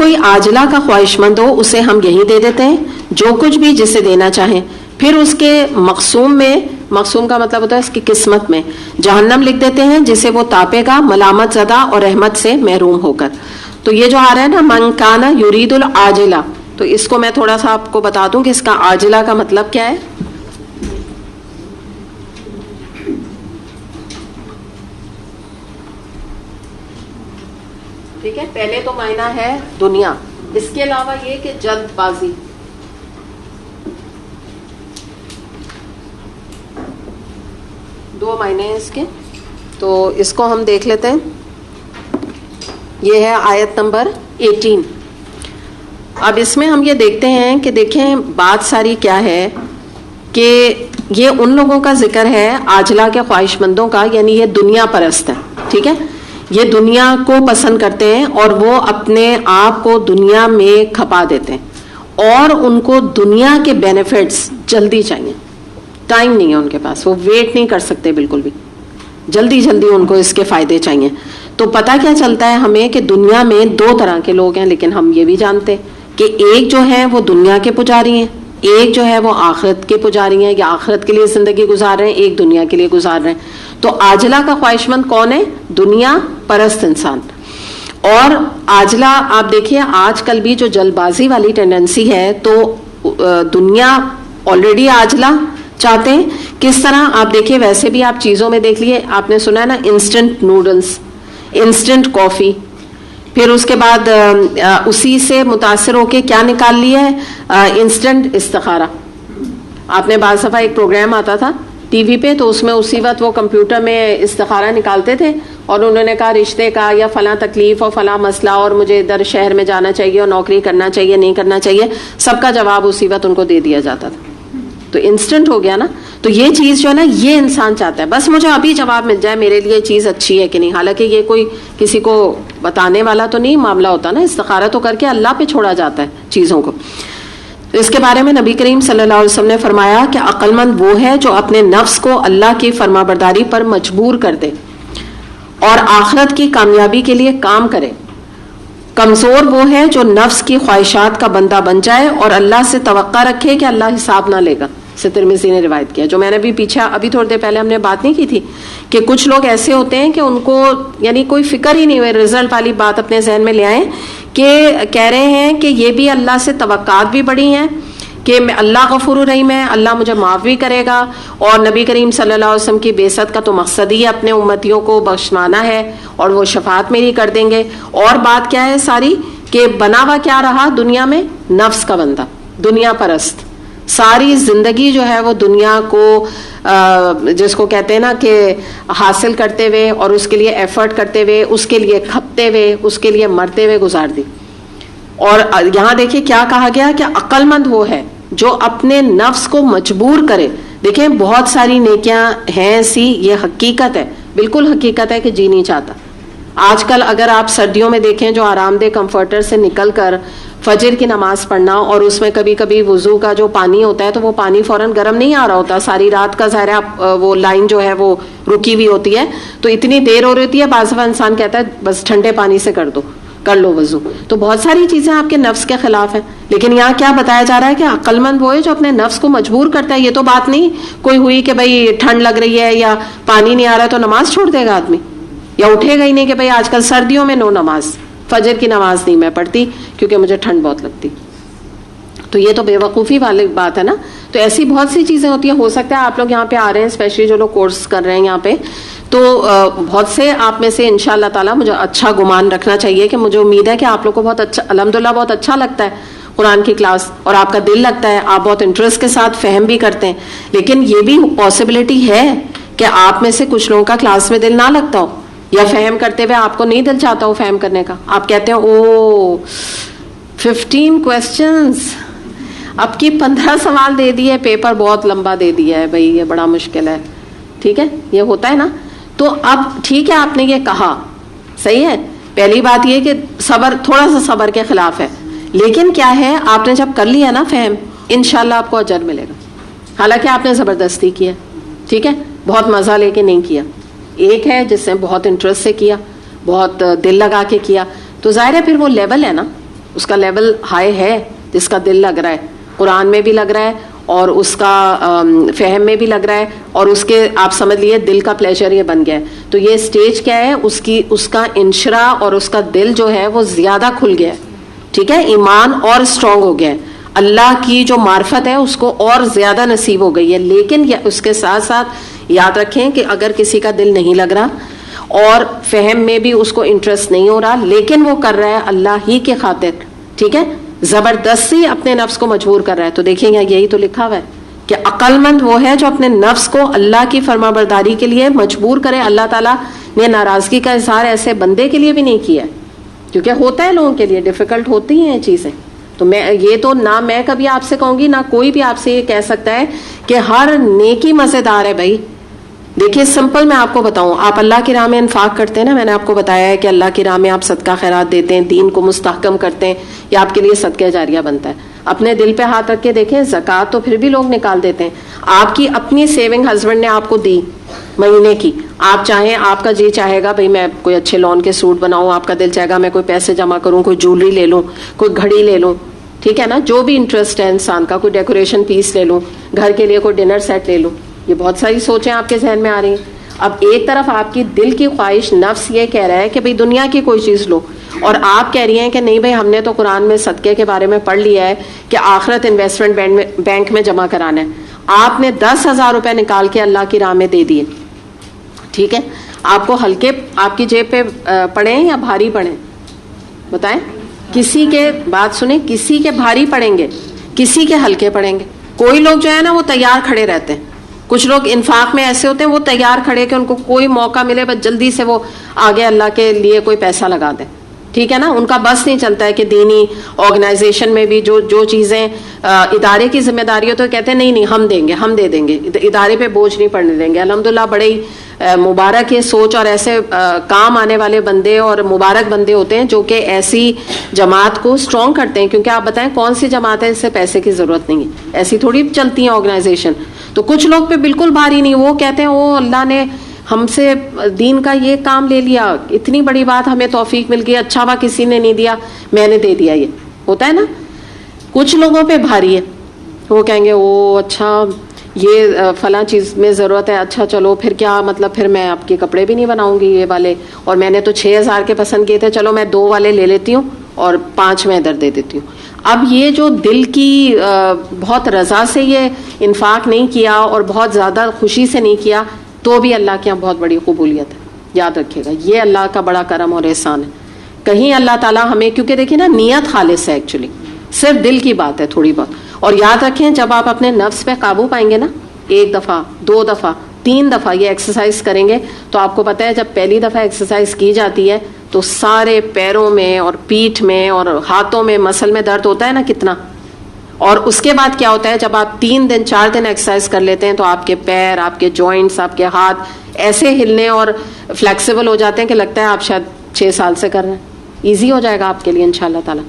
کوئی عاجلہ کا خواہش مند ہو اسے ہم یہی دے دیتے ہیں جو کچھ بھی جسے دینا چاہیں، پھر اس کے مقسوم میں، مقسوم کا مطلب ہوتا ہے اس کی قسمت میں، جہنم لکھ دیتے ہیں جسے وہ تاپے گا ملامت زدہ اور رحمت سے محروم ہو کر. تو یہ جو آ رہا ہے نا من کان یرید العاجلہ، تو اس کو میں تھوڑا سا آپ کو بتا دوں کہ اس کا عاجلہ کا مطلب کیا ہے. ٹھیک ہے، پہلے تو معنی ہے دنیا، اس کے علاوہ یہ کہ جلد بازی. دو معنی ہیں اس کے، تو اس کو ہم دیکھ لیتے ہیں. یہ ہے آیت نمبر 18. اب اس میں ہم یہ دیکھتے ہیں کہ دیکھیں بات ساری کیا ہے کہ یہ ان لوگوں کا ذکر ہے عاجلہ کے خواہش مندوں کا، یعنی یہ دنیا پرست ہے. ٹھیک ہے، یہ دنیا کو پسند کرتے ہیں اور وہ اپنے آپ کو دنیا میں کھپا دیتے ہیں اور ان کو دنیا کے بینیفٹس جلدی چاہیے. ٹائم نہیں ہے ان کے پاس، وہ ویٹ نہیں کر سکتے بالکل بھی، جلدی جلدی ان کو اس کے فائدے چاہیے. تو پتہ کیا چلتا ہے ہمیں کہ دنیا میں دو طرح کے لوگ ہیں، لیکن ہم یہ بھی جانتے کہ ایک جو ہے وہ دنیا کے پجاری ہیں، ایک جو ہے وہ آخرت کے پجاری ہیں، یا آخرت کے لیے زندگی گزار رہے ہیں، ایک دنیا کے لیے گزار رہے ہیں. تو عاجلہ کا خواہش مند کون ہے؟ دنیا پرست انسان. اور عاجلہ آپ دیکھیے آج کل بھی جو جلد بازی والی ٹینڈنسی ہے، تو دنیا آلریڈی عاجلہ چاہتے ہیں. کس طرح آپ دیکھیے، ویسے بھی آپ چیزوں میں دیکھ لیے، آپ نے سنا ہے نا انسٹنٹ نوڈلز، انسٹنٹ کافی، پھر اس کے بعد اسی سے متاثر ہو کے کیا نکال لیا ہے؟ انسٹنٹ استخارہ. آپ نے بعض دفعہ ایک پروگرام آتا تھا ٹی وی پہ، تو اس میں اسی وقت وہ کمپیوٹر میں استخارہ نکالتے تھے اور انہوں نے کہا رشتے کا یا فلاں تکلیف اور فلاں مسئلہ اور مجھے ادھر شہر میں جانا چاہیے اور نوکری کرنا چاہیے نہیں کرنا چاہیے، سب کا جواب اسی وقت ان کو دے دیا جاتا تھا. تو انسٹنٹ ہو گیا نا. تو یہ چیز جو ہے نا یہ انسان چاہتا ہے بس مجھے ابھی جواب مل جائے میرے لیے چیز اچھی ہے کہ نہیں. حالانکہ یہ کوئی کسی کو بتانے والا تو نہیں معاملہ ہوتا نا، استخارہ تو کر کے اللہ پہ چھوڑا جاتا ہے چیزوں کو. اس کے بارے میں نبی کریم صلی اللہ علیہ وسلم نے فرمایا کہ عقل مند وہ ہے جو اپنے نفس کو اللہ کی فرما برداری پر مجبور کر دے اور آخرت کی کامیابی کے لیے کام کرے. کمزور وہ ہے جو نفس کی خواہشات کا بندہ بن جائے اور اللہ سے توقع رکھے کہ اللہ حساب نہ لے گا. سے ترمذی نے روایت کیا، جو میں نے بھی پیچھے ابھی تھوڑی دیر پہلے ہم نے بات نہیں کی تھی کہ کچھ لوگ ایسے ہوتے ہیں کہ ان کو یعنی کوئی فکر ہی نہیں ہوئے، رزلٹ والی بات اپنے ذہن میں لے آئیں کہ کہہ رہے ہیں کہ یہ بھی اللہ سے توقعات بھی بڑی ہیں کہ اللہ غفور الرحیم ہے، اللہ مجھے معاف بھی کرے گا، اور نبی کریم صلی اللہ علیہ وسلم کی بعثت کا تو مقصد ہی اپنے امتیوں کو بخشوانا ہے اور وہ شفاعت میری کر دیں گے. اور بات کیا ہے ساری کہ بنا ہوا کیا رہا دنیا میں؟ نفس کا بندہ، دنیا پرست. ساری زندگی جو ہے وہ دنیا کو جس کو کہتے ہیں نا کہ حاصل کرتے ہوئے اور اس کے لیے ایفرٹ کرتے ہوئے، اس کے لیے کھپتے ہوئے، اس کے لیے مرتے ہوئے گزار دی. اور یہاں دیکھیے کیا کہا گیا کہ عقل مند وہ ہے جو اپنے نفس کو مجبور کرے. دیکھیں بہت ساری نیکیاں ہیں ایسی، یہ حقیقت ہے، بالکل حقیقت ہے کہ جی نہیں چاہتا. آج کل اگر آپ سردیوں میں دیکھیں جو آرام دہ کمفرٹر سے نکل کر فجر کی نماز پڑھنا، اور اس میں کبھی کبھی وضو کا جو پانی ہوتا ہے تو وہ پانی فوراً گرم نہیں آ رہا ہوتا، ساری رات کا ظاہر ہے وہ لائن جو ہے وہ رکی ہوئی ہوتی ہے، تو اتنی دیر ہو رہی ہوتی ہے، بعض دفعہ انسان کہتا ہے بس ٹھنڈے پانی سے کر لو وضو. تو بہت ساری چیزیں آپ کے نفس کے خلاف ہیں. لیکن یہاں کیا بتایا جا رہا ہے کہ عقل مند وہ ہے جو اپنے نفس کو مجبور کرتا ہے. یہ تو بات نہیں کوئی ہوئی کہ بھائی ٹھنڈ لگ رہی ہے یا پانی نہیں آ رہا ہے تو نماز چھوڑ دے گا آدمی، یا اٹھے گا ہی نہیں کہ بھائی آج کل سردیوں میں نو نماز، فجر کی نماز نہیں میں پڑھتی کیونکہ مجھے ٹھنڈ بہت لگتی. تو یہ تو بے وقوفی والی بات ہے نا. تو ایسی بہت سی چیزیں ہوتی ہیں. ہو سکتا ہے آپ لوگ یہاں پہ آ رہے ہیں، اسپیشلی جو لوگ کورس کر رہے ہیں یہاں پہ، تو بہت سے آپ میں سے انشاءاللہ تعالیٰ مجھے اچھا گمان رکھنا چاہیے کہ مجھے امید ہے کہ آپ لوگ کو بہت اچھا الحمدللہ بہت اچھا لگتا ہے قرآن کی کلاس، اور آپ کا دل لگتا ہے، آپ بہت انٹرسٹ کے ساتھ فہم بھی کرتے ہیں. لیکن یہ بھی پاسبلٹی ہے کہ آپ میں سے کچھ لوگوں کا کلاس میں دل نہ لگتا ہو، یا فہم کرتے ہوئے آپ کو نہیں دل چاہتا ہو فہم کرنے کا. آپ کہتے ہیں او 15 کویسچنز، اب کی 15 سوال دے دیے، پیپر بہت لمبا دے دیا ہے، بھائی یہ بڑا مشکل ہے. ٹھیک ہے، یہ ہوتا ہے نا. تو اب ٹھیک ہے آپ نے یہ کہا، صحیح ہے. پہلی بات یہ کہ صبر تھوڑا سا صبر کے خلاف ہے، لیکن کیا ہے آپ نے جب کر لیا نا فہم، انشاءاللہ آپ کو اجر ملے گا. حالانکہ آپ نے زبردستی کیا، ٹھیک ہے، بہت مزہ لے کے نہیں کیا. ایک ہے جس نے بہت انٹرسٹ سے کیا، بہت دل لگا کے کیا، تو ظاہر ہے پھر وہ لیول ہے نا. اس کا لیول ہائی ہے جس کا دل لگ رہا ہے, قرآن میں بھی لگ رہا ہے اور اس کا فہم میں بھی لگ رہا ہے, اور اس کے آپ سمجھ لیے دل کا پلیجر یہ بن گیا ہے. تو یہ سٹیج کیا ہے, اس کا انشرا اور اس کا دل جو ہے وہ زیادہ کھل گیا ہے, ٹھیک ہے, ایمان اور اسٹرانگ ہو گیا ہے, اللہ کی جو معرفت ہے اس کو اور زیادہ نصیب ہو گئی ہے. لیکن اس کے ساتھ ساتھ یاد رکھیں کہ اگر کسی کا دل نہیں لگ رہا اور فہم میں بھی اس کو انٹرسٹ نہیں ہو رہا, لیکن وہ کر رہا ہے اللہ ہی کے خاطر, ٹھیک ہے, زبردستی اپنے نفس کو مجبور کر رہا ہے, تو دیکھیں گے یہی تو لکھا ہوا ہے کہ عقل مند وہ ہے جو اپنے نفس کو اللہ کی فرما برداری کے لیے مجبور کرے. اللہ تعالیٰ نے ناراضگی کا اظہار ایسے بندے کے لیے بھی نہیں کیا, کیونکہ ہوتا ہے لوگوں کے لیے, ڈیفیکلٹ ہوتی ہیں چیزیں. تو میں یہ تو نہ میں کبھی آپ سے کہوں گی نہ کوئی بھی آپ سے یہ کہہ سکتا ہے کہ ہر نیکی مزیدار ہے. بھائی دیکھیے سمپل میں آپ کو بتاؤں, آپ اللہ کی راہ میں انفاق کرتے ہیں نا, میں نے آپ کو بتایا ہے کہ اللہ کی راہ میں آپ صدقہ خیرات دیتے ہیں, دین کو مستحکم کرتے ہیں, یہ آپ کے لیے صدقہ جاریہ بنتا ہے. اپنے دل پہ ہاتھ رکھ کے دیکھیں, زکوٰۃ تو پھر بھی لوگ نکال دیتے ہیں. آپ کی اپنی سیونگ ہسبینڈ نے آپ کو دی مہینے کی, آپ چاہیں, آپ کا جی چاہے گا بھئی میں کوئی اچھے لون کے سوٹ بناؤں, آپ کا دل چاہے گا میں کوئی پیسے جمع کروں, کوئی جولری لے لوں, کوئی گھڑی لے لوں, ٹھیک ہے نا, جو بھی انٹرسٹ ہے انسان کا, کوئی ڈیکوریشن پیس لے لوں, گھر کے لیے کوئی ڈنر سیٹ لے لوں. یہ بہت ساری سوچیں آپ کے ذہن میں آ رہی ہیں. اب ایک طرف آپ کی دل کی خواہش, نفس یہ کہہ رہا ہے کہ بھئی دنیا کی کوئی چیز لو, اور آپ کہہ رہی ہیں کہ نہیں بھئی ہم نے تو قرآن میں صدقے کے بارے میں پڑھ لیا ہے کہ آخرت انویسٹمنٹ بینک میں جمع کرانا ہے. آپ نے 10,000 روپے نکال کے اللہ کی راہ میں دے دیے, ٹھیک ہے, آپ کو ہلکے آپ کی جیب پہ پڑیں یا بھاری پڑیں, بتائیں. کسی کے بات سنیں, کسی کے بھاری پڑیں گے, کسی کے ہلکے پڑیں گے. کوئی لوگ جو ہے نا وہ تیار کھڑے رہتے ہیں, کچھ لوگ انفاق میں ایسے ہوتے ہیں وہ تیار کھڑے کہ ان کو کوئی موقع ملے بس جلدی سے وہ آگے اللہ کے لیے کوئی پیسہ لگا دیں, ٹھیک ہے نا. ان کا بس نہیں چلتا ہے کہ دینی آرگنائزیشن میں بھی جو چیزیں ادارے کی ذمہ داری ہو تو کہتے ہیں نہیں ہم دیں گے, ہم دے دیں گے, ادارے پہ بوجھ نہیں پڑنے دیں گے. الحمدللہ بڑے ہی مبارک یہ سوچ اور ایسے کام آنے والے بندے اور مبارک بندے ہوتے ہیں جو کہ ایسی جماعت کو اسٹرانگ کرتے ہیں. کیونکہ آپ بتائیں کون سی جماعت ہے جس سے پیسے کی ضرورت نہیں ہے, ایسی تھوڑی چلتی ہیں آرگنائزیشن. تو کچھ لوگ پہ بالکل بھاری نہیں, وہ کہتے ہیں وہ اللہ نے ہم سے دین کا یہ کام لے لیا, اتنی بڑی بات, ہمیں توفیق مل گئی, اچھا ہوا کسی نے نہیں دیا میں نے دے دیا. یہ ہوتا ہے نا. کچھ لوگوں پہ بھاری ہے, وہ کہیں گے وہ اچھا یہ فلاں چیز میں ضرورت ہے, اچھا چلو پھر کیا مطلب, پھر میں آپ کے کپڑے بھی نہیں بناؤں گی یہ والے, اور میں نے تو 6,000 کے پسند کیے تھے, چلو میں 2 والے لے لیتی ہوں اور 5 میں ادھر دے دیتی ہوں. اب یہ جو دل کی بہت رضا سے یہ انفاق نہیں کیا اور بہت زیادہ خوشی سے نہیں کیا, تو بھی اللہ کے یہاں بہت بڑی قبولیت ہے. یاد رکھیے گا یہ اللہ کا بڑا کرم اور احسان ہے. کہیں اللہ تعالیٰ ہمیں, کیونکہ دیکھیں نا نیت خالص ہے, ایکچولی صرف دل کی بات ہے تھوڑی بہت. اور یاد رکھیں جب آپ اپنے نفس پہ قابو پائیں گے نا, 1 دفعہ 2 دفعہ 3 دفعہ یہ ایکسرسائز کریں گے, تو آپ کو پتہ ہے جب پہلی دفعہ ایکسرسائز کی جاتی ہے تو سارے پیروں میں اور پیٹھ میں اور ہاتھوں میں مسل میں درد ہوتا ہے نا کتنا. اور اس کے بعد کیا ہوتا ہے جب آپ 3 دن 4 دن ایکسرسائز کر لیتے ہیں تو آپ کے پیر, آپ کے جوائنٹس, آپ کے ہاتھ ایسے ہلنے اور فلیکسیبل ہو جاتے ہیں کہ لگتا ہے آپ شاید 6 سال سے کر رہے ہیں. ایزی ہو جائے گا آپ کے لیے انشاءاللہ تعالی.